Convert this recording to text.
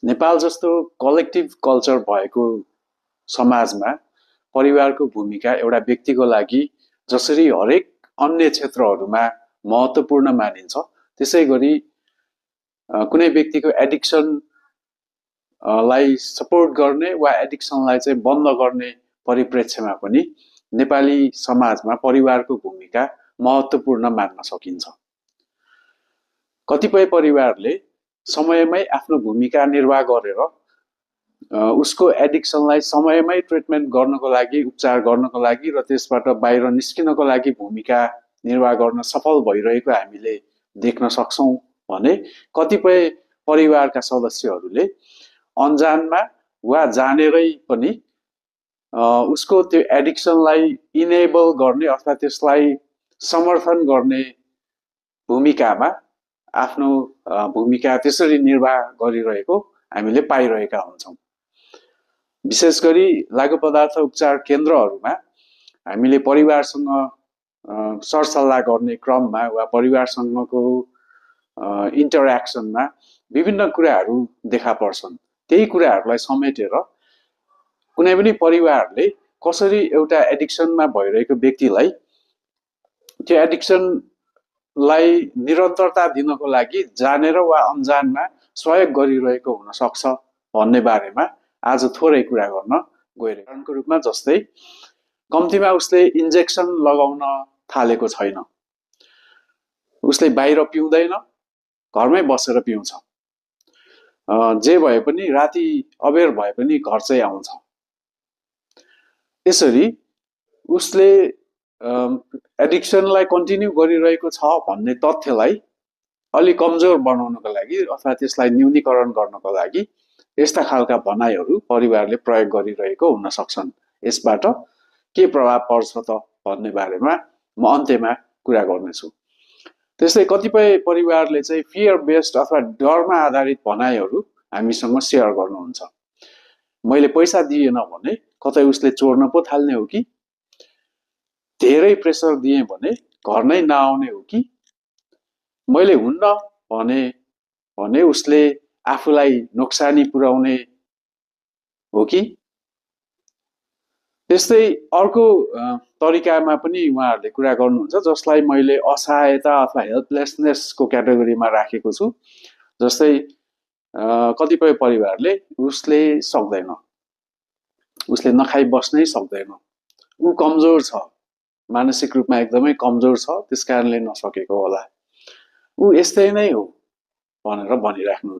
नेपाल जस्तो collective culture भएको समाजमा परिवारको भूमिका एउटा व्यक्तिको लागि जसरी हरेक अन्य क्षेत्रहरूमा महत्त्वपूर्ण मानिन्छ, त्यसै गरी कुनै व्यक्तिको एडिक्सन लाई सपोर्ट गर्ने वा एडिक्सनलाई चाहिँ बन्द गर्ने परिप्रेक्ष्यमा पनि नेपाली समाजमा परिवारको भूमिका महत्त्वपूर्ण मान्न सकिन्छ। कतिपय परिवारले समयमै आफ्नो भूमिका निर्वाह गरेर उसको एडिक्सनलाई समयमै ट्रिटमेन्ट गर्नको लागि, उपचार गर्नको लागि र त्यसबाट बाहिर निस्किनको लागि भूमिका निर्वाह गर्न सफल भइरहेको हामीले देख्न सक्छौँ भने कतिपय परिवारका सदस्यहरूले अन्जानमा वा जानेरै पनि उसको त्यो एडिक्सनलाई इनेबल गर्ने अथवा त्यसलाई समर्थन गर्ने भूमिकामा आफ्नो भूमिका त्यसरी निर्वाह गरिरहेको हामीले पाइरहेका हुन्छौँ। विशेष गरी लागु पदार्थ उपचार केन्द्रहरूमा हामीले परिवारसँग सरसल्लाह गर्ने क्रममा वा परिवारसँगको इन्टरेक्सनमा विभिन्न कुराहरू देखा पर्छन्। त्यही कुराहरूलाई समेटेर कुनै पनि परिवारले कसरी एउटा एडिक्सनमा भइरहेको व्यक्तिलाई त्यो एडिक्सनलाई निरन्तरता दिनको लागि जानेर वा अन्जानमा सहयोग गरिरहेको हुन सक्छ भन्ने बारेमा आज थोरै कुरा गर्न गइरहेको उदाहरणको रूपमा जस्तै कम्तीमा उसले इन्जेक्सन लगाउन थालेको छैन, उसले बाहिर पिउँदैन, घरमै बसेर पिउँछ, जे भए पनि राति अबेर भए पनि घर चाहिँ आउँछ। यसरी उसले एडिक्सनलाई कन्टिन्यू गरिरहेको छ भन्ने तथ्यलाई अलि कमजोर बनाउनको लागि अथवा त्यसलाई न्यूनीकरण गर्नको लागि यस्ता खालका भनाइहरू परिवारले प्रयोग गरिरहेको हुन सक्छन्। यसबाट के प्रभाव पर्छ त भन्ने बारेमा म अन्त्यमा कुरा गर्नेछु। त्यस्तै कतिपय परिवारले चाहिँ फियर बेस्ड अथवा डरमा आधारित भनाइहरू हामीसँग सेयर गर्नुहुन्छ। मैले पैसा दिएन भने कतै उसले चोर्न पो थाल्ने हो कि, धेरै प्रेसर दिएँ भने घर नै नआउने हो कि, मैले हुन्न भने उसले आफूलाई नोक्सानी पुर्याउने हो कि। त्यस्तै अर्को तरिकामा पनि उहाँहरूले कुरा गर्नुहुन्छ जसलाई मैले असहायता अथवा हेल्पलेसनेसको क्याटेगोरीमा राखेको छु। जस्तै कतिपय परिवारले उसले सक्दैन, उसले नखाइ बस्नै सक्दैन, ऊ कमजोर छ, मानसिक रूपमा एकदमै कमजोर छ, त्यसकारणले नसकेको होला, ऊ यस्तै नै हो भनेर भनिराख्नु।